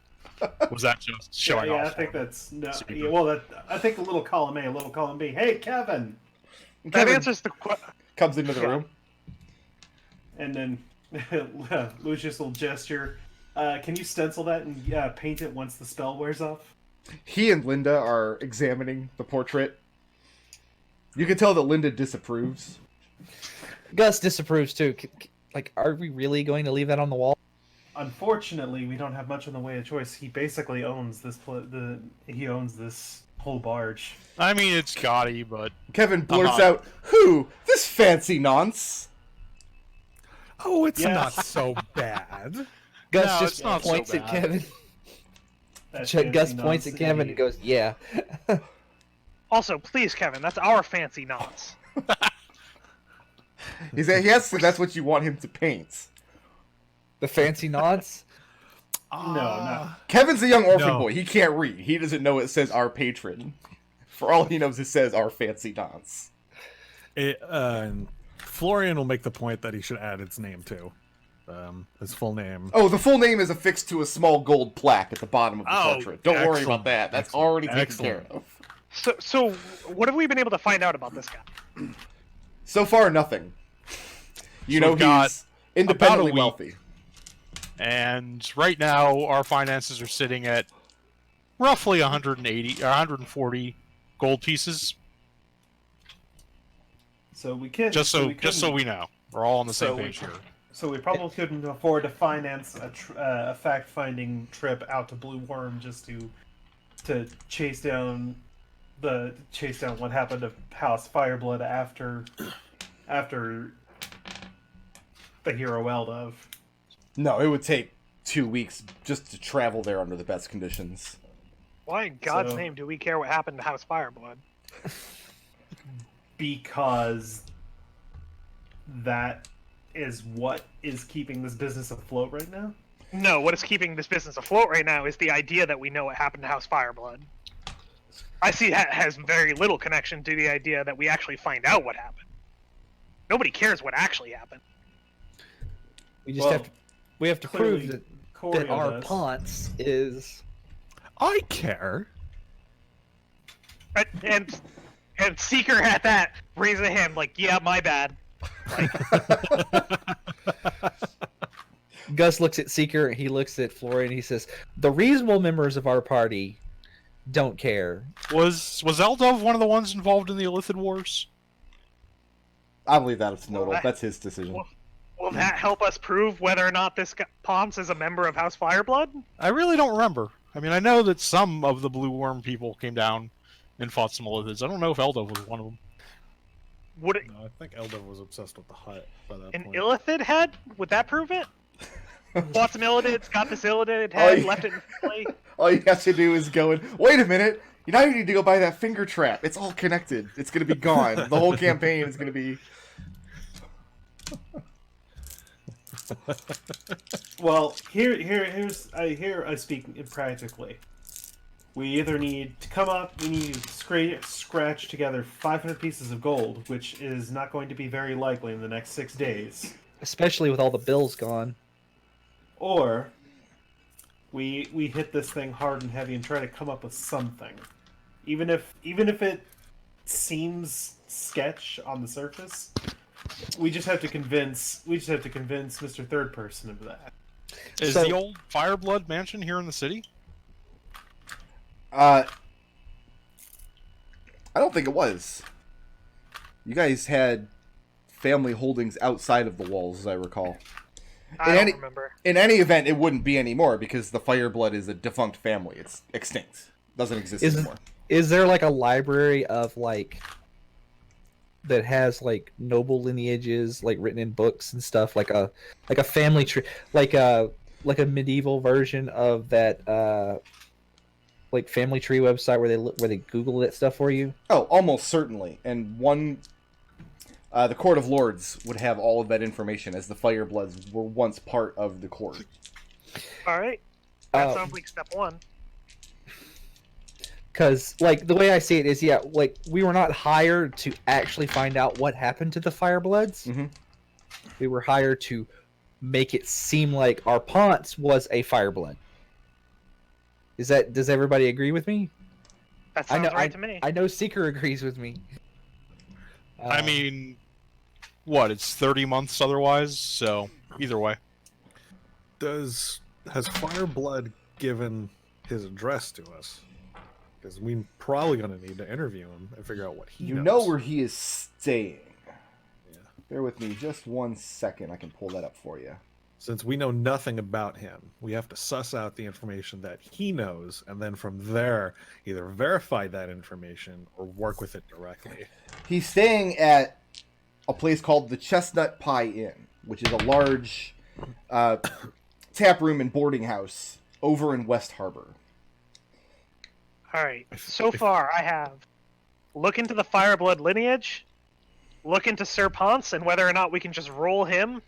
Speaker 3: was that just showing
Speaker 4: Yeah, I
Speaker 3: off?
Speaker 4: think that's no.
Speaker 3: Super.
Speaker 4: Yeah, well, I think a little column A, a little column B. Hey, Kevin,
Speaker 5: That
Speaker 1: Kevin
Speaker 5: answers the
Speaker 1: comes into the
Speaker 4: Yeah.
Speaker 1: room.
Speaker 4: and then Lucius will gesture. Can you stencil that and paint it once the spell wears off?
Speaker 1: He and Linda are examining the portrait. You can tell that Linda disapproves.
Speaker 2: Gus disapproves too. Like, are we really going to leave that on the wall?
Speaker 4: Unfortunately, we don't have much in the way of choice. He basically owns this. He owns this whole barge.
Speaker 3: I mean, it's gaudy, but
Speaker 1: Kevin blurts out, "Who? This fancy nonce."
Speaker 6: Oh, it's
Speaker 4: Yes.
Speaker 6: not so bad.
Speaker 2: Gus
Speaker 3: No,
Speaker 2: just
Speaker 3: it's not so
Speaker 2: points at
Speaker 3: bad.
Speaker 2: Kevin.
Speaker 4: That
Speaker 2: Gus
Speaker 4: fancy
Speaker 2: points at
Speaker 4: nonce
Speaker 2: Kevin and
Speaker 4: idiot.
Speaker 2: goes, "Yeah."
Speaker 5: Also, please, Kevin, that's our fancy knots.
Speaker 1: He said, "Yes, that's what you want him to paint."
Speaker 2: The fancy nods.
Speaker 4: No.
Speaker 1: Kevin's a young orphan
Speaker 6: No.
Speaker 1: boy. He can't read. He doesn't know it says "our patron." For all he knows, it says "our fancy nonce."
Speaker 6: Florian will make the point that he should add its name too. His full name.
Speaker 1: Oh, the full name is affixed to a small gold plaque at the bottom of the
Speaker 6: Oh,
Speaker 1: portrait. Don't worry about
Speaker 6: excellent.
Speaker 1: that. That's
Speaker 6: Excellent.
Speaker 1: already taken
Speaker 6: Excellent.
Speaker 1: care of.
Speaker 5: So what have we been able to find out about this guy?
Speaker 1: So far, nothing. You
Speaker 3: So
Speaker 1: know
Speaker 3: we've got
Speaker 1: he's independently
Speaker 3: about a week.
Speaker 1: wealthy.
Speaker 3: and right now our finances are sitting at roughly 180 or 140 gold pieces.
Speaker 4: So we can't.
Speaker 3: Just so
Speaker 4: couldn't-
Speaker 3: we know, we're all on the
Speaker 4: So
Speaker 3: same
Speaker 4: we-
Speaker 3: page here.
Speaker 4: So we probably couldn't afford to finance a fact-finding trip out to Blue Worm just to chase down what happened to House Fireblood after the hero Eldov.
Speaker 1: No, it would take 2 weeks just to travel there under the best conditions.
Speaker 5: Why in God's
Speaker 4: So-
Speaker 5: name do we care what happened to House Fireblood?
Speaker 4: Because that is what is keeping this business afloat right now.
Speaker 5: No, what is keeping this business afloat right now is the idea that we know what happened to House Fireblood. I see that has very little connection to the idea that we actually find out what happened. Nobody cares what actually happened.
Speaker 2: We just
Speaker 4: Well,
Speaker 2: have to
Speaker 4: clearly,
Speaker 2: prove
Speaker 4: Corio
Speaker 2: that our
Speaker 4: does.
Speaker 2: Ponce is.
Speaker 6: I care.
Speaker 5: And Seeker at that raised a hand like, yeah, my bad.
Speaker 2: Gus looks at Seeker, he looks at Florian, he says, "The reasonable members of our party don't care."
Speaker 3: Was Eldov one of the ones involved in the Illithid Wars?
Speaker 1: I'll leave that up to Nodal.
Speaker 5: Well,
Speaker 1: That's his decision.
Speaker 5: Will that help us prove whether or not this Ponce is a member of House Fireblood?
Speaker 3: I really don't remember. I mean, I know that some of the Blue Worm people came down and fought some Illithids. I don't know if Eldov was one of them.
Speaker 5: Would it,
Speaker 6: No, I think Eldov was obsessed with the hut by that
Speaker 5: an
Speaker 6: point.
Speaker 5: Illithid head? Would that prove it? Bought some Illithids, got this Illithid head,
Speaker 1: yeah.
Speaker 5: left it in play.
Speaker 1: All you have to do is go in. Wait a minute. You now you need to go buy that finger trap. It's all connected. It's gonna be gone. The whole campaign is gonna be.
Speaker 4: Well, here's I speak practically. We either need to come up, we need to scratch together 500 pieces of gold, which is not going to be very likely in the next 6 days,
Speaker 2: Especially with all the bills gone.
Speaker 4: or we hit this thing hard and heavy and try to come up with something, even if it seems sketch on the surface. We just have to convince Mr. Third Person of that.
Speaker 3: Is
Speaker 2: So-
Speaker 3: the old Fireblood mansion here in the city?
Speaker 1: I don't think it was. You guys had family holdings outside of the walls, as I recall.
Speaker 5: I
Speaker 1: In
Speaker 5: don't
Speaker 1: any-
Speaker 5: remember.
Speaker 1: In any event, it wouldn't be anymore because the Fireblood is a defunct family. It's extinct. Doesn't exist
Speaker 2: Is-
Speaker 1: anymore.
Speaker 2: Is there like a library of like that has like noble lineages like written in books and stuff, like a family tree, like a medieval version of that like family tree website where they Google that stuff for you?
Speaker 1: Oh, almost certainly. And the Court of Lords would have all of that information, as the Firebloods were once part of the court.
Speaker 5: All right, that
Speaker 2: Um,
Speaker 5: sounds like step one.
Speaker 2: Because, like, the way I see it is, yeah, like, we were not hired to actually find out what happened to the Firebloods.
Speaker 1: Mhm.
Speaker 2: We were hired to make it seem like our Ponce was a Fireblood. Does everybody agree with me?
Speaker 5: That sounds right to me.
Speaker 2: I know Seeker agrees with me.
Speaker 3: I mean, what? It's 30 months otherwise, so either way.
Speaker 6: Has Fireblood given his address to us? Because we're probably going to need to interview him and figure out what he
Speaker 1: You
Speaker 6: knows.
Speaker 1: know where he is staying.
Speaker 6: Yeah.
Speaker 1: Bear with me just 1 second. I can pull that up for you.
Speaker 6: Since we know nothing about him, we have to suss out the information that he knows, and then from there, either verify that information or work with it directly.
Speaker 1: He's staying at a place called the Chestnut Pie Inn, which is a large tap room and boarding house over in West Harbor.
Speaker 5: All right. So far, I have look into the Fireblood lineage, look into Sir Ponce and whether or not we can just roll him,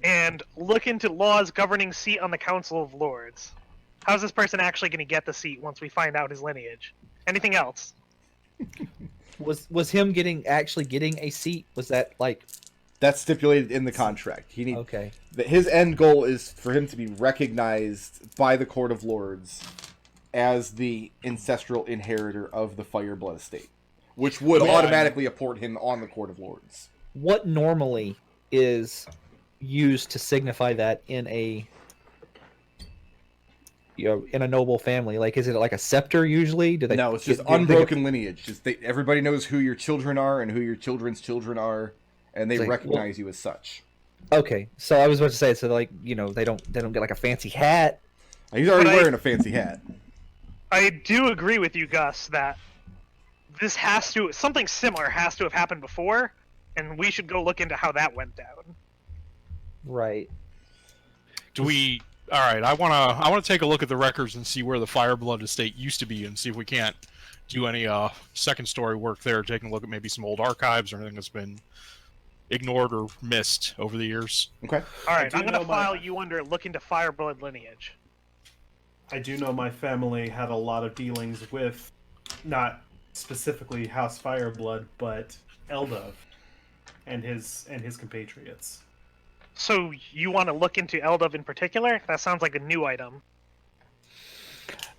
Speaker 5: and look into laws governing seat on the Council of Lords. How's this person actually going to get the seat once we find out his lineage? Anything else?
Speaker 2: Was him actually getting a seat? Was that like?
Speaker 1: That's stipulated in the contract.
Speaker 2: Okay.
Speaker 1: His end goal is for him to be recognized by the Court of Lords as the ancestral inheritor of the Fireblood estate, which would automatically appoint him on the Court of Lords.
Speaker 2: What normally is used to signify that in a noble family? Like, is it like a scepter usually? Do they?
Speaker 1: No, it's just unbroken lineage. Everybody knows who your children are and who your children's children are, and they recognize you as such.
Speaker 2: Okay, so I was about to say, so like, they don't get like a fancy hat.
Speaker 1: He's already wearing a fancy hat.
Speaker 5: I do agree with you, Gus, that something similar has to have happened before, and we should go look into how that went down.
Speaker 2: Right.
Speaker 3: All right, I wanna take a look at the records and see where the Fireblood estate used to be, and see if we can't do any second story work there, taking a look at maybe some old archives or anything that's been ignored or missed over the years.
Speaker 1: Okay.
Speaker 5: All right, I'm gonna file you under look into Fireblood lineage.
Speaker 4: I do know my family had a lot of dealings with, not specifically House Fireblood, but Eldov and his compatriots.
Speaker 5: So you want to look into Eldov in particular? That sounds like a new item.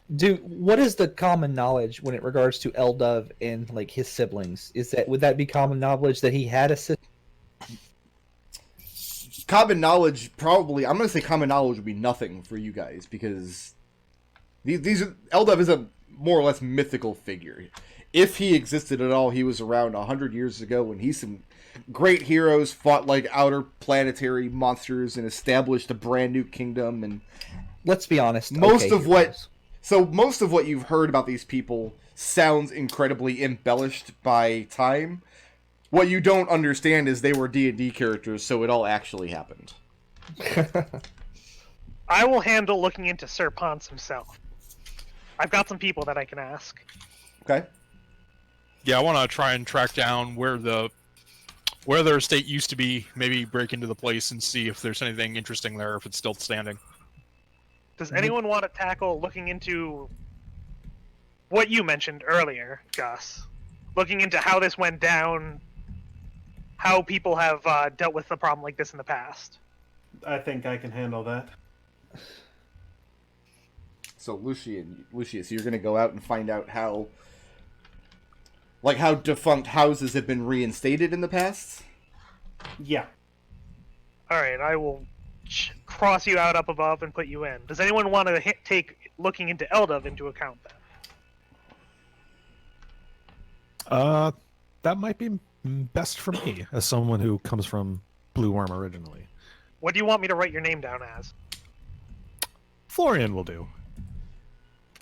Speaker 2: What is the common knowledge when it regards to Eldov and like his siblings? Would that be common knowledge that he had a sister?
Speaker 1: Common knowledge, probably. I'm going to say common knowledge would be nothing for you guys, because Eldov is a more or less mythical figure. If he existed at all, he was around 100 years ago when some great heroes fought like outer planetary monsters and established a brand new kingdom. And
Speaker 2: let's be honest,
Speaker 1: most of what you've heard about these people sounds incredibly embellished by time. What you don't understand is they were D&D characters, so it all actually happened.
Speaker 5: I will handle looking into Sir Ponce himself. I've got some people that I can ask.
Speaker 1: Okay.
Speaker 3: Yeah, I want to try and track down where their estate used to be, maybe break into the place and see if there's anything interesting there, if it's still standing.
Speaker 5: Does anyone want to tackle looking into what you mentioned earlier, Gus? Looking into how this went down, how people have dealt with a problem like this in the past.
Speaker 4: I think I can handle that.
Speaker 1: So Lucius, you're going to go out and find out how defunct houses have been reinstated in the past?
Speaker 4: Yeah.
Speaker 5: Alright, I will cross you out up above and put you in. Does anyone want to take looking into Eldov into account then?
Speaker 6: That might be best for me, as someone who comes from Blue Worm originally.
Speaker 5: What do you want me to write your name down as?
Speaker 6: Florian will do.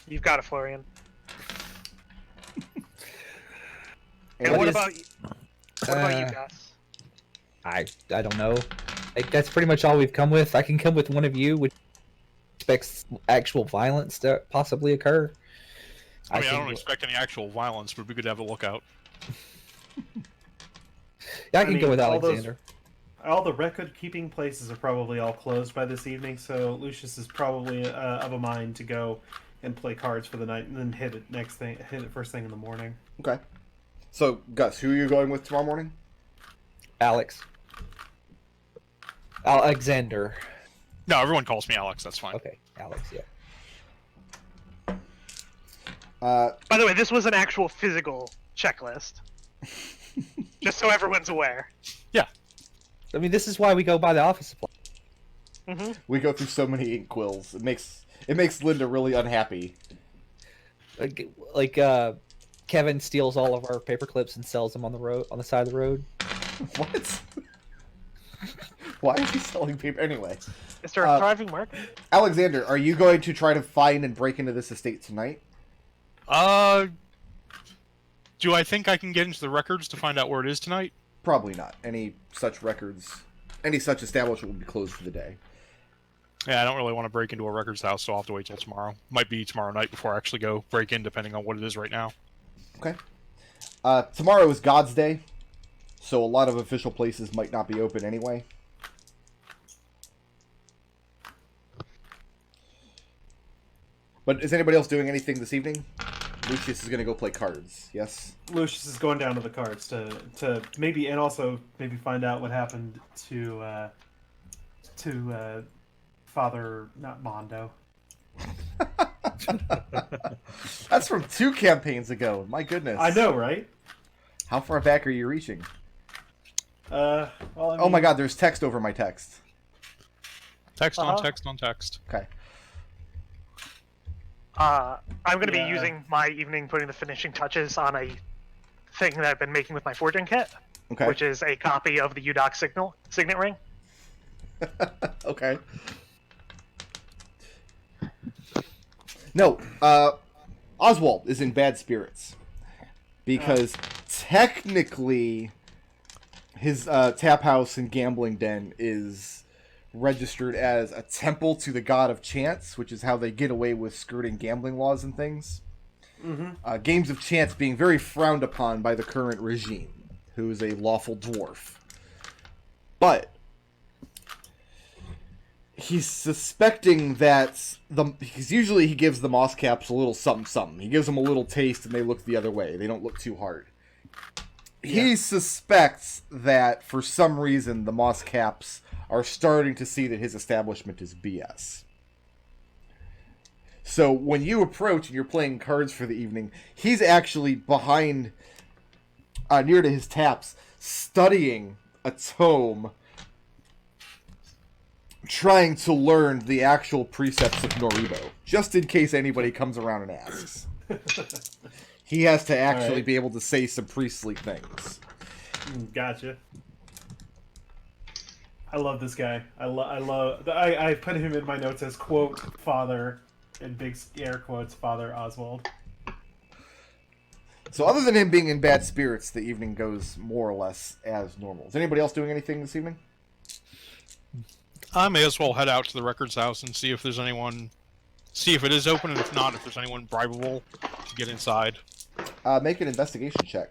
Speaker 5: You've got it, Florian.
Speaker 2: And
Speaker 5: what about you, Gus?
Speaker 2: I don't know. That's pretty much all we've come with. I can come with one of you, which expects actual violence to possibly occur.
Speaker 3: I don't expect any actual violence, but we could have a lookout.
Speaker 2: Yeah, I can go with Alexander.
Speaker 4: All the record-keeping places are probably all closed by this evening, so Lucius is probably of a mind to go and play cards for the night, and then hit it first thing in the morning.
Speaker 1: Okay. So, Gus, who are you going with tomorrow morning?
Speaker 2: Alexander.
Speaker 3: No, everyone calls me Alex. That's fine.
Speaker 2: Okay, Alex. Yeah.
Speaker 5: By the way, this was an actual physical checklist. Just so everyone's aware.
Speaker 3: Yeah.
Speaker 2: I mean, this is why we go by the office supply.
Speaker 5: Mm-hmm.
Speaker 1: We go through so many ink quills. It makes Linda really unhappy.
Speaker 2: Like Kevin steals all of our paper clips and sells them on the side of the road.
Speaker 1: What? Why is he selling paper anyway?
Speaker 5: Is there a thriving market?
Speaker 1: Alexander, are you going to try to find and break into this estate tonight?
Speaker 3: Do I think I can get into the records to find out where it is tonight?
Speaker 1: Probably not. Any such establishment will be closed for the day.
Speaker 3: Yeah, I don't really want to break into a records house, so I'll have to wait till tomorrow. Might be tomorrow night before I actually go break in, depending on what it is right now.
Speaker 1: Okay. Tomorrow is God's Day, so a lot of official places might not be open anyway. But is anybody else doing anything this evening? Lucius is going to go play cards, yes?
Speaker 4: Lucius is going down to the cards to maybe, and also maybe find out what happened to Father, not Mondo.
Speaker 1: That's from 2 campaigns ago. My goodness.
Speaker 4: I know, right?
Speaker 1: How far back are you reaching?
Speaker 4: Well, I mean,
Speaker 1: Oh my god, there's text over my text.
Speaker 3: Text on text on text.
Speaker 1: Okay.
Speaker 5: I'm going to be
Speaker 4: Yeah.
Speaker 5: using my evening putting the finishing touches on a thing that I've been making with my forging kit,
Speaker 1: Okay.
Speaker 5: which is a copy of the UDOC signet ring.
Speaker 1: Okay. No, Oswald is in bad spirits. Because technically, his tap house and gambling den is registered as a temple to the god of chance, which is how they get away with skirting gambling laws and things.
Speaker 4: Mm-hmm.
Speaker 1: Games of chance being very frowned upon by the current regime, who is a lawful dwarf. But he's suspecting that because usually he gives the moss caps a little something something. He gives them a little taste and they look the other way. They don't look too hard. He suspects that for some reason the moss caps are starting to see that his establishment is BS. So when you approach and you're playing cards for the evening, he's actually behind, near to his taps, studying a tome, trying to learn the actual precepts of Noribo, just in case anybody comes around and asks. He has to actually be able to say some priestly things.
Speaker 4: Gotcha. I love this guy. I put him in my notes as quote father in big air quotes Father Oswald.
Speaker 1: So other than him being in bad spirits, the evening goes more or less as normal. Is anybody else doing anything this evening?
Speaker 3: I may as well head out to the records house and see if there's anyone. See if it is open, and if not, if there's anyone bribable to get inside.
Speaker 1: Make an investigation check.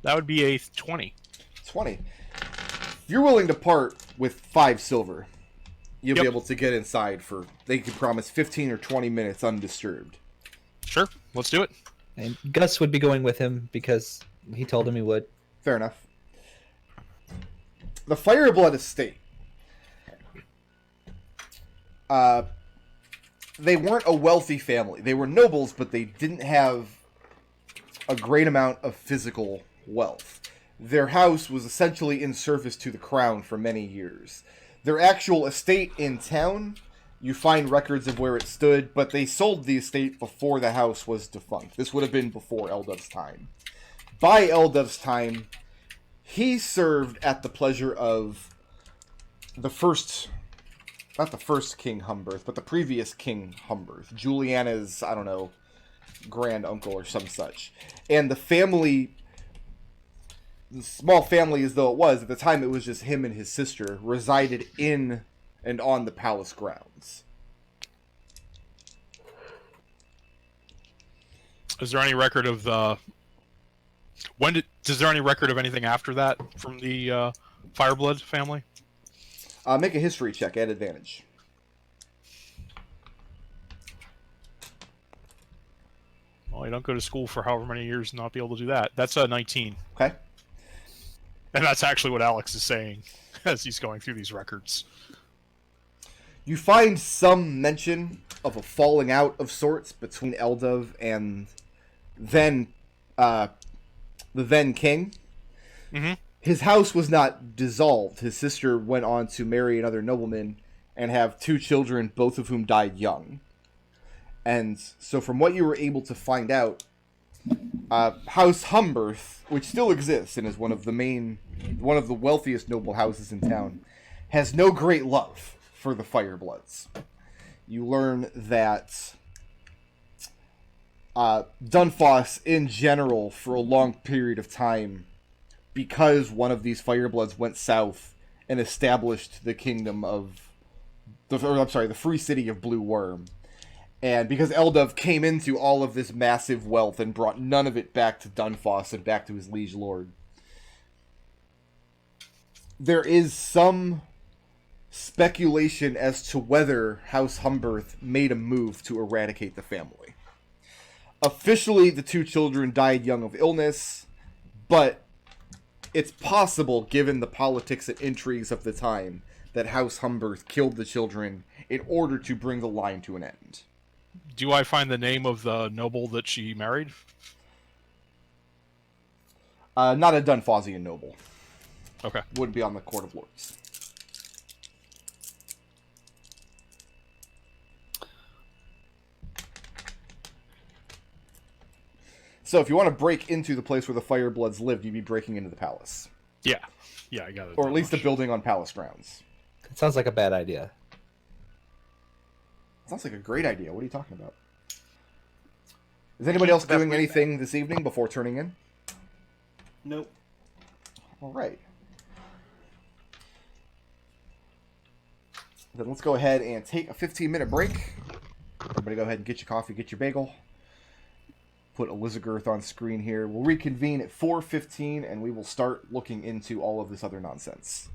Speaker 3: That would be a 20.
Speaker 1: 20. If you're willing to part with 5 silver, you'll be able to get inside for, they can promise 15 or 20 minutes undisturbed.
Speaker 3: Sure, let's do it.
Speaker 2: And Gus would be going with him because he told him he would.
Speaker 1: Fair enough. The Fireblood estate. They weren't a wealthy family. They were nobles, but they didn't have a great amount of physical wealth. Their house was essentially in service to the crown for many years. Their actual estate in town, you find records of where it stood, but they sold the estate before the house was defunct. This would have been before Eldov's time. By Eldov's time, he served at the pleasure of the first, not the first King Humberth, but the previous King Humberth, Juliana's, I don't know, grand uncle or some such. And the family, the small family as though it was, at the time it was just him and his sister, resided in and on the palace grounds.
Speaker 3: Is there any record of the... Is there any record of anything after that from the Fireblood family?
Speaker 1: Make a history check at advantage.
Speaker 3: Well, you don't go to school for however many years and not be able to do that. That's a 19.
Speaker 1: Okay.
Speaker 3: And that's actually what Alex is saying as he's going through these records.
Speaker 1: You find some mention of a falling out of sorts between Eldov and then the then king.
Speaker 3: Mm-hmm.
Speaker 1: His house was not dissolved. His sister went on to marry another nobleman and have 2 children, both of whom died young. And so from what you were able to find out, House Humberth, which still exists and is one of the wealthiest noble houses in town, has no great love for the Firebloods. You learn that Dunfoss, in general, for a long period of time, because one of these Firebloods went south and established the kingdom of the free city of Blue Worm, and because Eldov came into all of this massive wealth and brought none of it back to Dunfoss and back to his liege lord, there is some speculation as to whether House Humberth made a move to eradicate the family. Officially, the two children died young of illness, but it's possible, given the politics and intrigues of the time, that House Humberth killed the children in order to bring the line to an end.
Speaker 3: Do I find the name of the noble that she married?
Speaker 1: Not a Dunfossian noble.
Speaker 3: Okay.
Speaker 1: Wouldn't be on the Court of Lords. So if you want to break into the place where the Firebloods lived, you'd be breaking into the palace.
Speaker 3: Yeah. Yeah, I got it.
Speaker 1: Or at least the building on palace grounds.
Speaker 2: It sounds like a bad idea.
Speaker 1: Sounds like a great idea. What are you talking about? Is anybody else doing anything this evening before turning in?
Speaker 4: Nope.
Speaker 1: All right. Then let's go ahead and take a 15-minute break. Everybody go ahead and get your coffee, get your bagel. Put Elizagirth on screen here. We'll reconvene at 4:15, and we will start looking into all of this other nonsense.